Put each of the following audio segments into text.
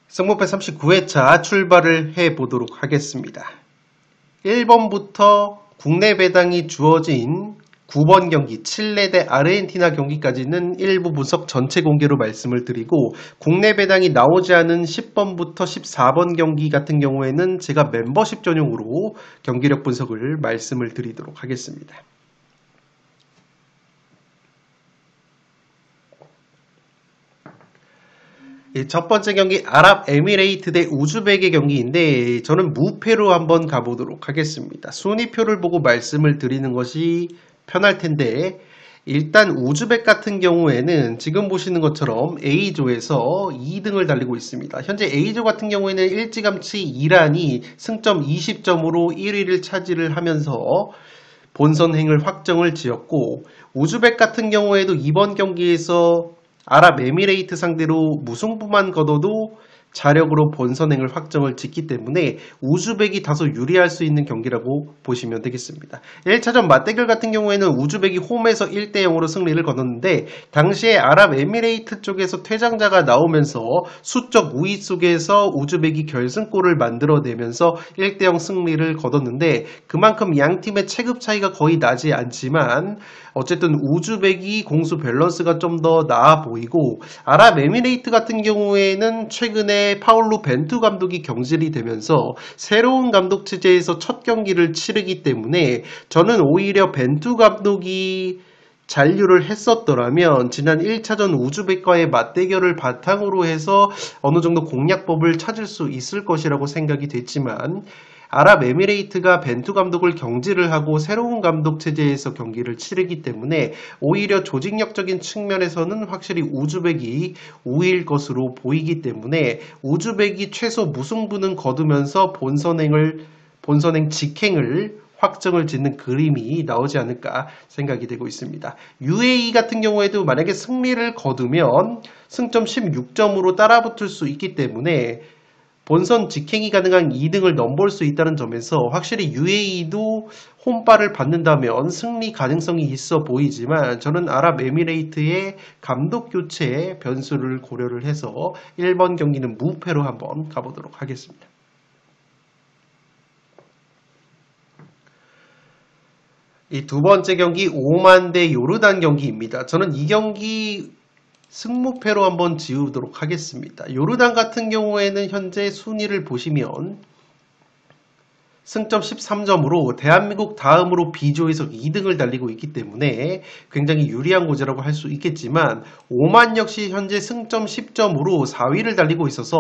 승무패 39회차 출발을 해보도록 하겠습니다. 1번부터 국내 배당이 주어진 9번 경기 칠레 대 아르헨티나 경기까지는 일부 분석 전체 공개로 말씀을 드리고, 국내 배당이 나오지 않은 10번부터 14번 경기 같은 경우에는 제가 멤버십 전용으로 경기력 분석을 말씀을 드리도록 하겠습니다. 첫 번째 경기 아랍에미레이트 대 우즈벡의 경기인데, 저는 무패로 한번 가보도록 하겠습니다. 순위표를 보고 말씀을 드리는 것이 편할 텐데, 일단 우즈벡 같은 경우에는 지금 보시는 것처럼 A조에서 2등을 달리고 있습니다. 현재 A조 같은 경우에는 일찌감치 이란이 승점 20점으로 1위를 차지를 하면서 본선행을 확정을 지었고, 우즈벡 같은 경우에도 이번 경기에서 아랍에미레이트 상대로 무승부만 거둬도 자력으로 본선행을 확정을 짓기 때문에 우즈벡이 다소 유리할 수 있는 경기라고 보시면 되겠습니다. 1차전 맞대결 같은 경우에는 우즈벡이 홈에서 1대0으로 승리를 거뒀는데, 당시에 아랍에미레이트 쪽에서 퇴장자가 나오면서 수적 우위 속에서 우즈벡이 결승골을 만들어내면서 1대0 승리를 거뒀는데, 그만큼 양 팀의 체급 차이가 거의 나지 않지만 어쨌든 우즈벡이 공수 밸런스가 좀 더 나아 보이고, 아랍에미레이트 같은 경우에는 최근에 파울루 벤투 감독이 경질이 되면서 새로운 감독 체제에서 첫 경기를 치르기 때문에, 저는 오히려 벤투 감독이 잔류를 했었더라면 지난 1차전 우즈벡과의 맞대결을 바탕으로 해서 어느 정도 공략법을 찾을 수 있을 것이라고 생각이 됐지만, 아랍에미레이트가 벤투 감독을 경질을 하고 새로운 감독 체제에서 경기를 치르기 때문에 오히려 조직력적인 측면에서는 확실히 우즈벡이 우위일 것으로 보이기 때문에 우즈벡이 최소 무승부는 거두면서 본선행 직행을 확정을 짓는 그림이 나오지 않을까 생각이 되고 있습니다. UAE 같은 경우에도 만약에 승리를 거두면 승점 16점으로 따라붙을 수 있기 때문에 본선 직행이 가능한 2등을 넘볼 수 있다는 점에서 확실히 UAE도 홈발을 받는다면 승리 가능성이 있어 보이지만, 저는 아랍에미레이트의 감독 교체 변수를 고려를 해서 1번 경기는 무패로 한번 가보도록 하겠습니다. 이 두 번째 경기 오만 대 요르단 경기입니다. 저는 이 경기 승무패로 한번 지우도록 하겠습니다. 요르단 같은 경우에는 현재 순위를 보시면 승점 13점으로 대한민국 다음으로 B조에서 2등을 달리고 있기 때문에 굉장히 유리한 고지라고 할 수 있겠지만, 오만 역시 현재 승점 10점으로 4위를 달리고 있어서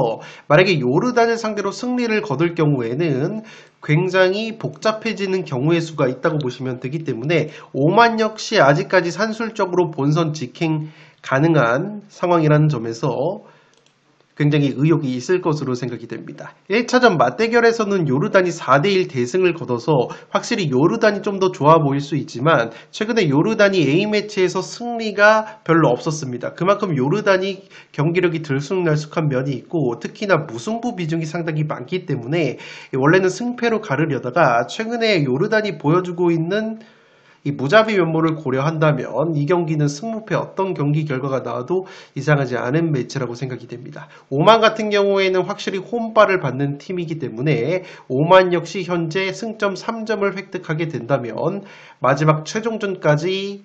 만약에 요르단을 상대로 승리를 거둘 경우에는 굉장히 복잡해지는 경우의 수가 있다고 보시면 되기 때문에, 오만 역시 아직까지 산술적으로 본선 직행 가능한 상황이라는 점에서 굉장히 의욕이 있을 것으로 생각이 됩니다. 1차전 맞대결에서는 요르단이 4대1 대승을 거둬서 확실히 요르단이 좀 더 좋아 보일 수 있지만, 최근에 요르단이 A매치에서 승리가 별로 없었습니다. 그만큼 요르단이 경기력이 들쑥날쑥한 면이 있고, 특히나 무승부 비중이 상당히 많기 때문에 원래는 승패로 가르려다가 최근에 요르단이 보여주고 있는 이 무자비 면모를 고려한다면 이 경기는 승무패 어떤 경기 결과가 나와도 이상하지 않은 매치라고 생각이 됩니다. 오만 같은 경우에는 확실히 홈발을 받는 팀이기 때문에 오만 역시 현재 승점 3점을 획득하게 된다면 마지막 최종전까지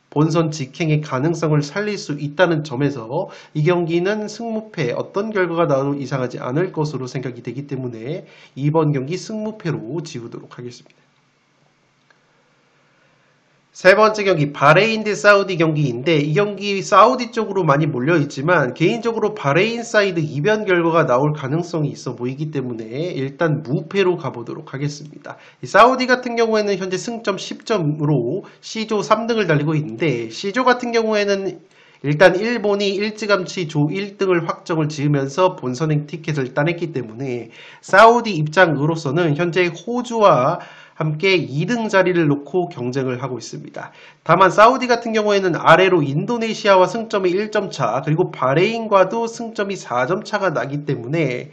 본선 직행의 가능성을 살릴 수 있다는 점에서 이 경기는 승무패 어떤 결과가 나와도 이상하지 않을 것으로 생각이 되기 때문에 이번 경기 승무패로 지우도록 하겠습니다. 세 번째 경기 바레인 대 사우디 경기인데, 이 경기 사우디 쪽으로 많이 몰려있지만 개인적으로 바레인 사이드 이변 결과가 나올 가능성이 있어 보이기 때문에 일단 무패로 가보도록 하겠습니다. 사우디 같은 경우에는 현재 승점 10점으로 C조 3등을 달리고 있는데, C조 같은 경우에는 일단 일본이 일찌감치 조 1등을 확정을 지으면서 본선행 티켓을 따냈기 때문에 사우디 입장으로서는 현재 호주와 함께 2등 자리를 놓고 경쟁을 하고 있습니다. 다만 사우디 같은 경우에는 아래로 인도네시아와 승점이 1점 차, 그리고 바레인과도 승점이 4점 차가 나기 때문에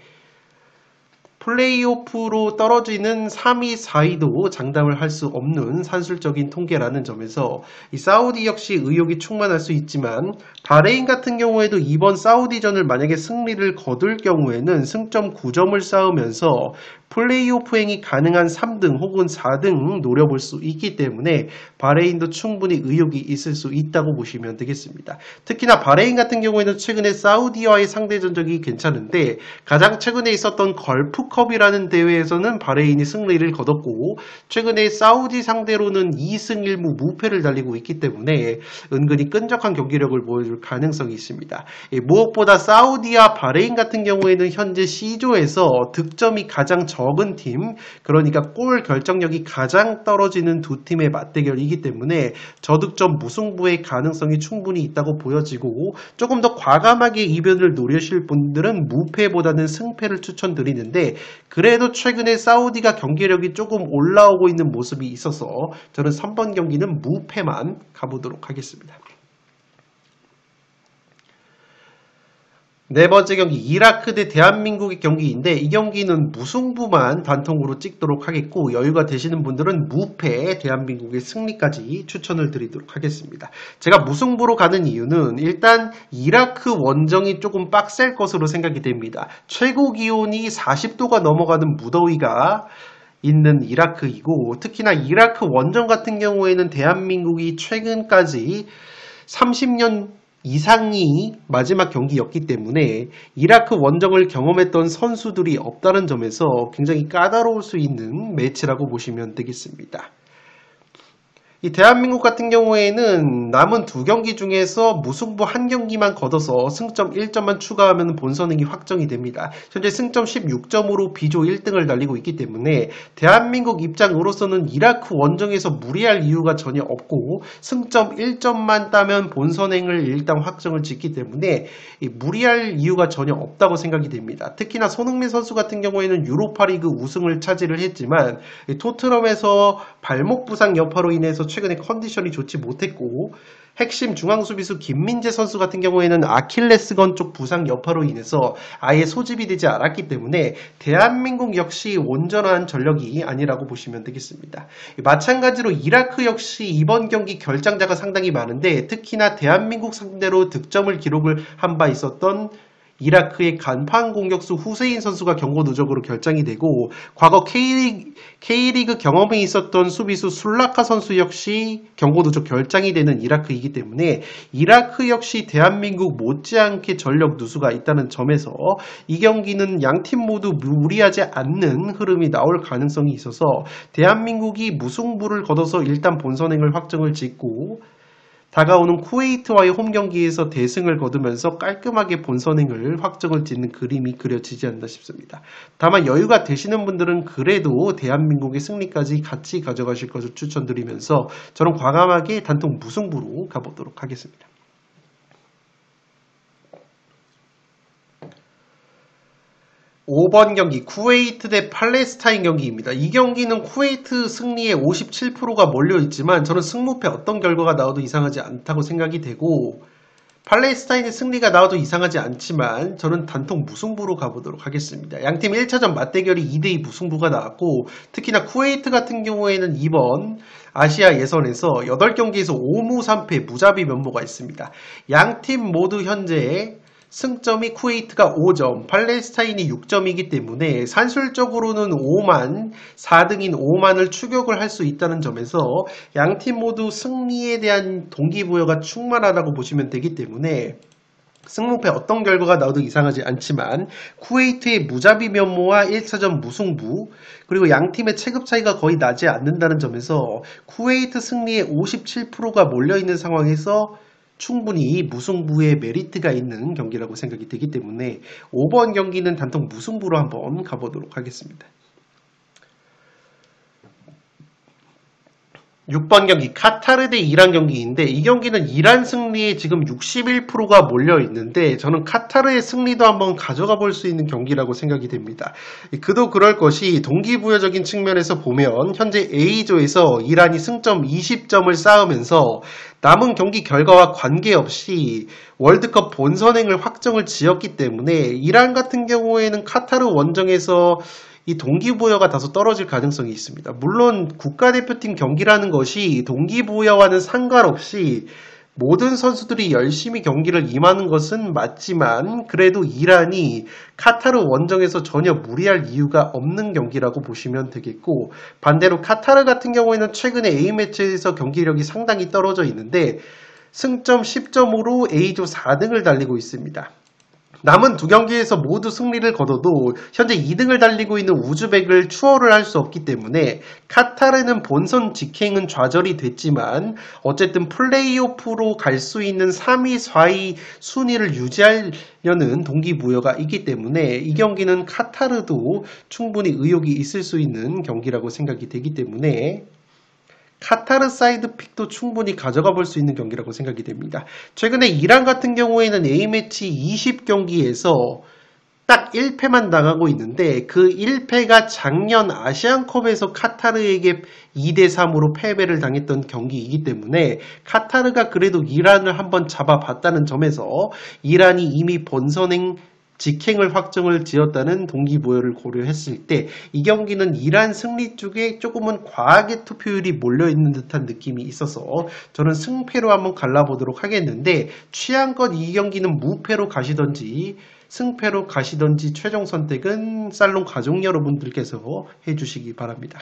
플레이오프로 떨어지는 3위, 4위도 장담을 할 수 없는 산술적인 통계라는 점에서 이 사우디 역시 의욕이 충만할 수 있지만 바레인 같은 경우에도 이번 사우디전을 만약에 승리를 거둘 경우에는 승점 9점을 쌓으면서 플레이오프행이 가능한 3등 혹은 4등 노려볼 수 있기 때문에 바레인도 충분히 의욕이 있을 수 있다고 보시면 되겠습니다. 특히나 바레인 같은 경우에는 최근에 사우디와의 상대 전적이 괜찮은데 가장 최근에 있었던 걸프컵이라는 대회에서는 바레인이 승리를 거뒀고 최근에 사우디 상대로는 2승 1무 무패를 달리고 있기 때문에 은근히 끈적한 경기력을 보여줄 가능성이 있습니다. 무엇보다 사우디와 바레인 같은 경우에는 현재 C조에서 득점이 가장 적은 팀, 그러니까 골 결정력이 가장 떨어지는 두 팀의 맞대결이기 때문에 저득점 무승부의 가능성이 충분히 있다고 보여지고 조금 더 과감하게 이변을 노리실 분들은 무패보다는 승패를 추천드리는데 그래도 최근에 사우디가 경기력이 조금 올라오고 있는 모습이 있어서 저는 3번 경기는 무패만 가보도록 하겠습니다. 네 번째 경기 이라크 대 대한민국의 경기인데 이 경기는 무승부만 단통으로 찍도록 하겠고 여유가 되시는 분들은 무패 대한민국의 승리까지 추천을 드리도록 하겠습니다. 제가 무승부로 가는 이유는 일단 이라크 원정이 조금 빡셀 것으로 생각이 됩니다. 최고 기온이 40도가 넘어가는 무더위가 있는 이라크이고 특히나 이라크 원정 같은 경우에는 대한민국이 최근까지 30년 이상이 마지막 경기였기 때문에 이라크 원정을 경험했던 선수들이 없다는 점에서 굉장히 까다로울 수 있는 매치라고 보시면 되겠습니다. 이 대한민국 같은 경우에는 남은 두 경기 중에서 무승부 한 경기만 거둬서 승점 1점만 추가하면 본선행이 확정이 됩니다. 현재 승점 16점으로 B조 1등을 달리고 있기 때문에 대한민국 입장으로서는 이라크 원정에서 무리할 이유가 전혀 없고 승점 1점만 따면 본선행을 일단 확정을 짓기 때문에 무리할 이유가 전혀 없다고 생각이 됩니다. 특히나 손흥민 선수 같은 경우에는 유로파리그 우승을 차지를 했지만 토트넘에서 발목 부상 여파로 인해서 최근에 컨디션이 좋지 못했고 핵심 중앙수비수 김민재 선수 같은 경우에는 아킬레스건 쪽 부상 여파로 인해서 아예 소집이 되지 않았기 때문에 대한민국 역시 온전한 전력이 아니라고 보시면 되겠습니다. 마찬가지로 이라크 역시 이번 경기 결장자가 상당히 많은데 특히나 대한민국 상대로 득점을 기록을 한 바 있었던 이라크의 간판 공격수 후세인 선수가 경고 누적으로 결장이 되고 과거 K리그 경험이 있었던 수비수 술라카 선수 역시 경고 누적 결장이 되는 이라크이기 때문에 이라크 역시 대한민국 못지않게 전력 누수가 있다는 점에서 이 경기는 양팀 모두 무리하지 않는 흐름이 나올 가능성이 있어서 대한민국이 무승부를 거둬서 일단 본선행을 확정을 짓고 다가오는 쿠웨이트와의 홈 경기에서 대승을 거두면서 깔끔하게 본선행을 확정을 짓는 그림이 그려지지 않나 싶습니다. 다만 여유가 되시는 분들은 그래도 대한민국의 승리까지 같이 가져가실 것을 추천드리면서 저는 과감하게 단통 무승부로 가보도록 하겠습니다. 5번 경기 쿠웨이트 대 팔레스타인 경기입니다. 이 경기는 쿠웨이트 승리에 57%가 몰려있지만 저는 승무패 어떤 결과가 나와도 이상하지 않다고 생각이 되고 팔레스타인의 승리가 나와도 이상하지 않지만 저는 단통 무승부로 가보도록 하겠습니다. 양팀 1차전 맞대결이 2대2 무승부가 나왔고 특히나 쿠웨이트 같은 경우에는 이번 아시아 예선에서 8경기에서 5무 3패 무자비 면모가 있습니다. 양팀 모두 현재 승점이 쿠웨이트가 5점, 팔레스타인이 6점이기 때문에 산술적으로는 5만, 4등인 5만을 추격을 할 수 있다는 점에서 양팀 모두 승리에 대한 동기부여가 충만하다고 보시면 되기 때문에 승무패 어떤 결과가 나와도 이상하지 않지만 쿠웨이트의 무자비 면모와 1차전 무승부 그리고 양팀의 체급 차이가 거의 나지 않는다는 점에서 쿠웨이트 승리에 57%가 몰려있는 상황에서 충분히 무승부의 메리트가 있는 경기라고 생각이 되기 때문에 5번 경기는 단통 무승부로 한번 가보도록 하겠습니다. 6번 경기 카타르 대 이란 경기인데 이 경기는 이란 승리에 지금 61%가 몰려 있는데 저는 카타르의 승리도 한번 가져가 볼 수 있는 경기라고 생각이 됩니다. 그도 그럴 것이 동기부여적인 측면에서 보면 현재 A조에서 이란이 승점 20점을 쌓으면서 남은 경기 결과와 관계없이 월드컵 본선행을 확정을 지었기 때문에 이란 같은 경우에는 카타르 원정에서 이 동기부여가 다소 떨어질 가능성이 있습니다. 물론 국가대표팀 경기라는 것이 동기부여와는 상관없이 모든 선수들이 열심히 경기를 임하는 것은 맞지만 그래도 이란이 카타르 원정에서 전혀 무리할 이유가 없는 경기라고 보시면 되겠고, 반대로 카타르 같은 경우에는 최근에 A매치에서 경기력이 상당히 떨어져 있는데 승점 10점으로 A조 4등을 달리고 있습니다. 남은 두 경기에서 모두 승리를 거둬도 현재 2등을 달리고 있는 우즈벡을 추월을 할 수 없기 때문에 카타르는 본선 직행은 좌절이 됐지만 어쨌든 플레이오프로 갈 수 있는 3위, 4위 순위를 유지하려는 동기부여가 있기 때문에 이 경기는 카타르도 충분히 의욕이 있을 수 있는 경기라고 생각이 되기 때문에 카타르 사이드 픽도 충분히 가져가 볼 수 있는 경기라고 생각이 됩니다. 최근에 이란 같은 경우에는 A매치 20경기에서 딱 1패만 당하고 있는데 그 1패가 작년 아시안컵에서 카타르에게 2대3으로 패배를 당했던 경기이기 때문에 카타르가 그래도 이란을 한번 잡아봤다는 점에서 이란이 이미 본선행 직행을 확정을 지었다는 동기부여를 고려했을 때 이 경기는 이란 승리 쪽에 조금은 과하게 투표율이 몰려있는 듯한 느낌이 있어서 저는 승패로 한번 갈라보도록 하겠는데, 취향껏 이 경기는 무패로 가시던지 승패로 가시던지 최종 선택은 살롱 가족 여러분들께서 해주시기 바랍니다.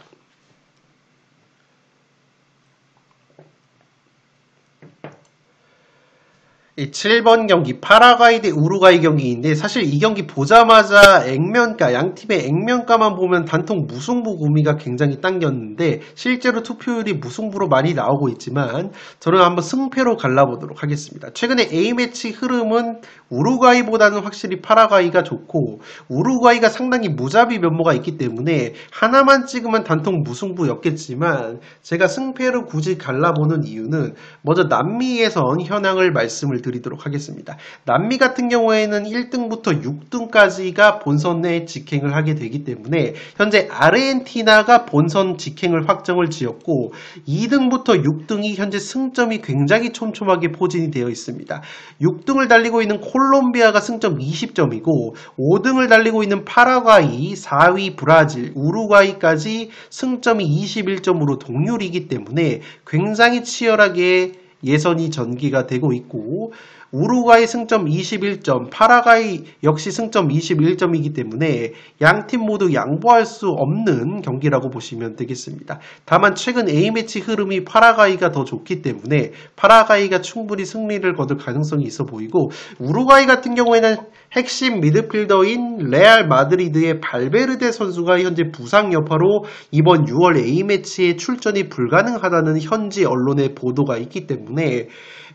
이 7번 경기 파라과이 대 우루과이 경기인데 사실 이 경기 보자마자 액면가, 양팀의 액면가만 보면 단통 무승부 구미가 굉장히 당겼는데 실제로 투표율이 무승부로 많이 나오고 있지만 저는 한번 승패로 갈라보도록 하겠습니다. 최근에 A매치 흐름은 우루과이보다는 확실히 파라과이가 좋고 우루과이가 상당히 무자비 면모가 있기 때문에 하나만 찍으면 단통 무승부였겠지만 제가 승패로 굳이 갈라보는 이유는 먼저 남미 예선 현황을 말씀을 드리도록 하겠습니다. 남미 같은 경우에는 1등부터 6등까지가 본선에 직행을 하게 되기 때문에 현재 아르헨티나가 본선 직행을 확정을 지었고 2등부터 6등이 현재 승점이 굉장히 촘촘하게 포진이 되어 있습니다. 6등을 달리고 있는 콜롬비아가 승점 20점이고 5등을 달리고 있는 파라과이, 4위 브라질, 우루과이까지 승점이 21점으로 동률이기 때문에 굉장히 치열하게 예선이 전개가 되고 있고 우루과이 승점 21점, 파라과이 역시 승점 21점이기 때문에 양팀 모두 양보할 수 없는 경기라고 보시면 되겠습니다. 다만 최근 A매치 흐름이 파라과이가 더 좋기 때문에 파라과이가 충분히 승리를 거둘 가능성이 있어 보이고, 우루과이 같은 경우에는 핵심 미드필더인 레알 마드리드의 발베르데 선수가 현재 부상 여파로 이번 6월 A매치에 출전이 불가능하다는 현지 언론의 보도가 있기 때문에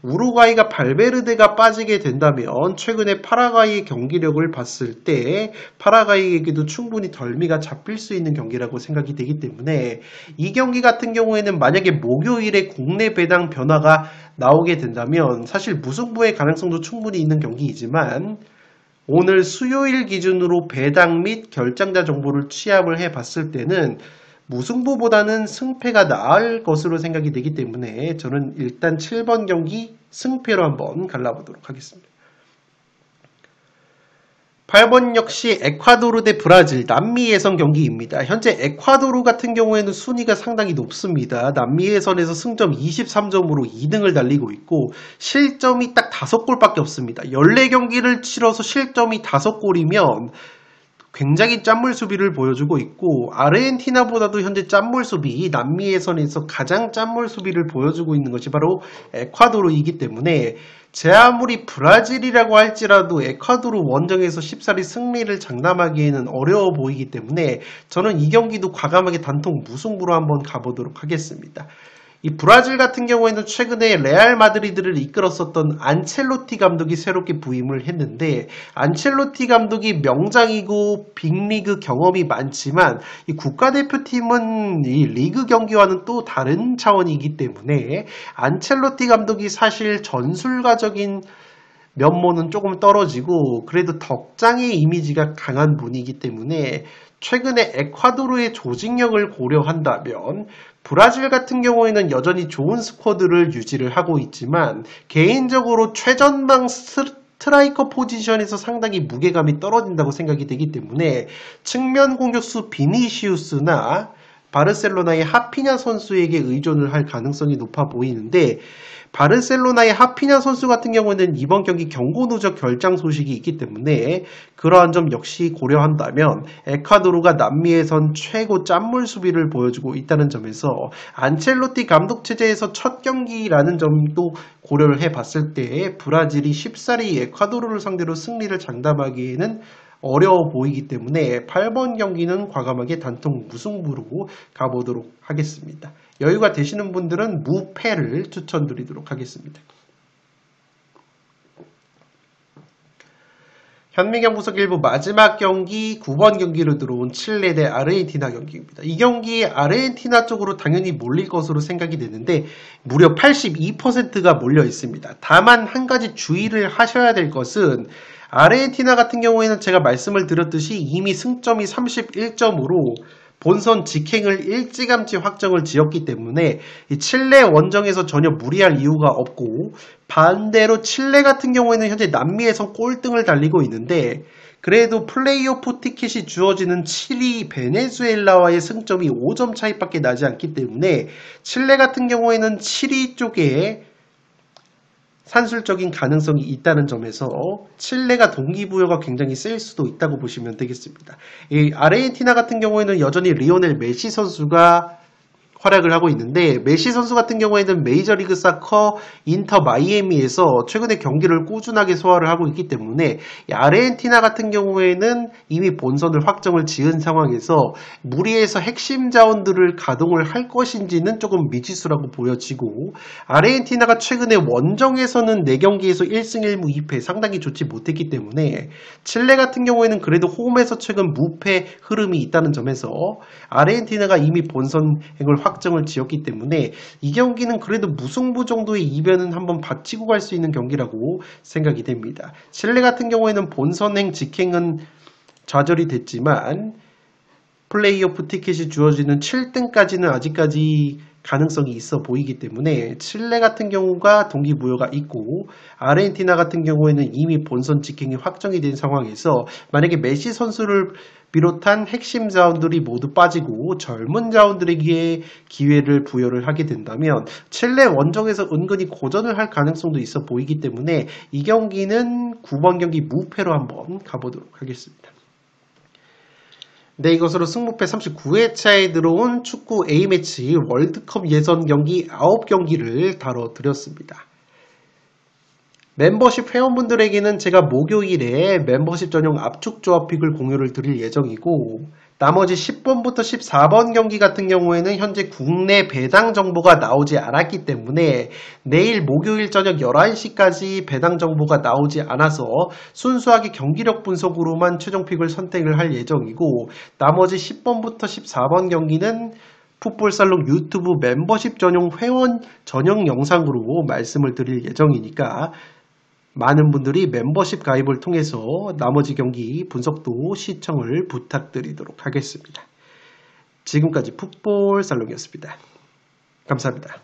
우루과이가 발베르데가 빠지게 된다면 최근에 파라과이의 경기력을 봤을 때 파라과이에게도 충분히 덜미가 잡힐 수 있는 경기라고 생각이 되기 때문에 이 경기 같은 경우에는 만약에 목요일에 국내 배당 변화가 나오게 된다면 사실 무승부의 가능성도 충분히 있는 경기이지만 오늘 수요일 기준으로 배당 및 결장자 정보를 취합을 해봤을 때는 무승부보다는 승패가 나을 것으로 생각이 되기 때문에 저는 일단 7번 경기 승패로 한번 갈라보도록 하겠습니다. 8번 역시 에콰도르 대 브라질 남미 예선 경기입니다. 현재 에콰도르 같은 경우에는 순위가 상당히 높습니다. 남미 예선에서 승점 23점으로 2등을 달리고 있고 실점이 딱 5골밖에 없습니다. 14경기를 치러서 실점이 5골이면 굉장히 짠물 수비를 보여주고 있고 아르헨티나보다도 현재 짠물 수비, 남미 예선에서 가장 짠물 수비를 보여주고 있는 것이 바로 에콰도르이기 때문에 제 아무리 브라질이라고 할지라도 에콰도르 원정에서 쉽사리 승리를 장담하기에는 어려워 보이기 때문에 저는 이 경기도 과감하게 단통 무승부로 한번 가보도록 하겠습니다. 이 브라질 같은 경우에는 최근에 레알 마드리드를 이끌었었던 안첼로티 감독이 새롭게 부임을 했는데 안첼로티 감독이 명장이고 빅리그 경험이 많지만 이 국가대표팀은 이 리그 경기와는 또 다른 차원이기 때문에 안첼로티 감독이 사실 전술가적인 면모는 조금 떨어지고 그래도 덕장의 이미지가 강한 분이기 때문에 최근에 에콰도르의 조직력을 고려한다면 브라질 같은 경우에는 여전히 좋은 스쿼드를 유지를 하고 있지만 개인적으로 최전방 스트라이커 포지션에서 상당히 무게감이 떨어진다고 생각이 되기 때문에 측면 공격수 비니시우스나 바르셀로나의 하피냐 선수에게 의존을 할 가능성이 높아 보이는데, 바르셀로나의 하피냐 선수 같은 경우는 이번 경기 경고 누적 결장 소식이 있기 때문에 그러한 점 역시 고려한다면 에콰도르가 남미에선 최고 짠물 수비를 보여주고 있다는 점에서 안첼로티 감독 체제에서 첫 경기라는 점도 고려를 해봤을 때 브라질이 쉽사리 에콰도르를 상대로 승리를 장담하기에는 어려워 보이기 때문에 8번 경기는 과감하게 단통 무승부로 가보도록 하겠습니다. 여유가 되시는 분들은 무패를 추천드리도록 하겠습니다. 현미경 분석 일부 마지막 경기 9번 경기로 들어온 칠레 대 아르헨티나 경기입니다. 이 경기 아르헨티나 쪽으로 당연히 몰릴 것으로 생각이 되는데 무려 82%가 몰려 있습니다. 다만 한 가지 주의를 하셔야 될 것은 아르헨티나 같은 경우에는 제가 말씀을 드렸듯이 이미 승점이 31점으로 본선 직행을 일찌감치 확정을 지었기 때문에 이 칠레 원정에서 전혀 무리할 이유가 없고, 반대로 칠레 같은 경우에는 현재 남미에서 꼴등을 달리고 있는데 그래도 플레이오프 티켓이 주어지는 칠리 베네수엘라와의 승점이 5점 차이밖에 나지 않기 때문에 칠레 같은 경우에는 칠리 쪽에 산술적인 가능성이 있다는 점에서 칠레가 동기부여가 굉장히 셀 수도 있다고 보시면 되겠습니다. 이 아르헨티나 같은 경우에는 여전히 리오넬 메시 선수가 활약을 하고 있는데, 메시 선수 같은 경우에는 메이저리그 사커 인터 마이애미에서 최근에 경기를 꾸준하게 소화를 하고 있기 때문에 아르헨티나 같은 경우에는 이미 본선을 확정을 지은 상황에서 무리해서 핵심 자원들을 가동을 할 것인지는 조금 미지수라고 보여지고, 아르헨티나가 최근에 원정에서는 4경기에서 1승 1무 2패 상당히 좋지 못했기 때문에 칠레 같은 경우에는 그래도 홈에서 최근 무패 흐름이 있다는 점에서 아르헨티나가 이미 본선행을 확정을 지었기 때문에 이 경기는 그래도 무승부 정도의 이변은 한번 받치고 갈 수 있는 경기라고 생각이 됩니다. 칠레 같은 경우에는 본선행 직행은 좌절이 됐지만 플레이오프 티켓이 주어지는 7등까지는 아직까지 가능성이 있어 보이기 때문에 칠레 같은 경우가 동기부여가 있고, 아르헨티나 같은 경우에는 이미 본선 직행이 확정이 된 상황에서 만약에 메시 선수를 비롯한 핵심 자원들이 모두 빠지고 젊은 자원들에게 기회를 부여를 하게 된다면 칠레 원정에서 은근히 고전을 할 가능성도 있어 보이기 때문에 이 경기는 9번 경기 무패로 한번 가보도록 하겠습니다. 네, 이것으로 승무패 39회차에 들어온 축구 A매치 월드컵 예선 경기 9경기를 다뤄드렸습니다. 멤버십 회원분들에게는 제가 목요일에 멤버십 전용 압축 조합픽을 공유를 드릴 예정이고, 나머지 10번부터 14번 경기 같은 경우에는 현재 국내 배당 정보가 나오지 않았기 때문에 내일 목요일 저녁 11시까지 배당 정보가 나오지 않아서 순수하게 경기력 분석으로만 최종픽을 선택을 할 예정이고, 나머지 10번부터 14번 경기는 풋볼살롱 유튜브 멤버십 전용 회원 전용 영상으로 말씀을 드릴 예정이니까 많은 분들이 멤버십 가입을 통해서 나머지 경기 분석도 시청을 부탁드리도록 하겠습니다. 지금까지 풋볼살롱이었습니다. 감사합니다.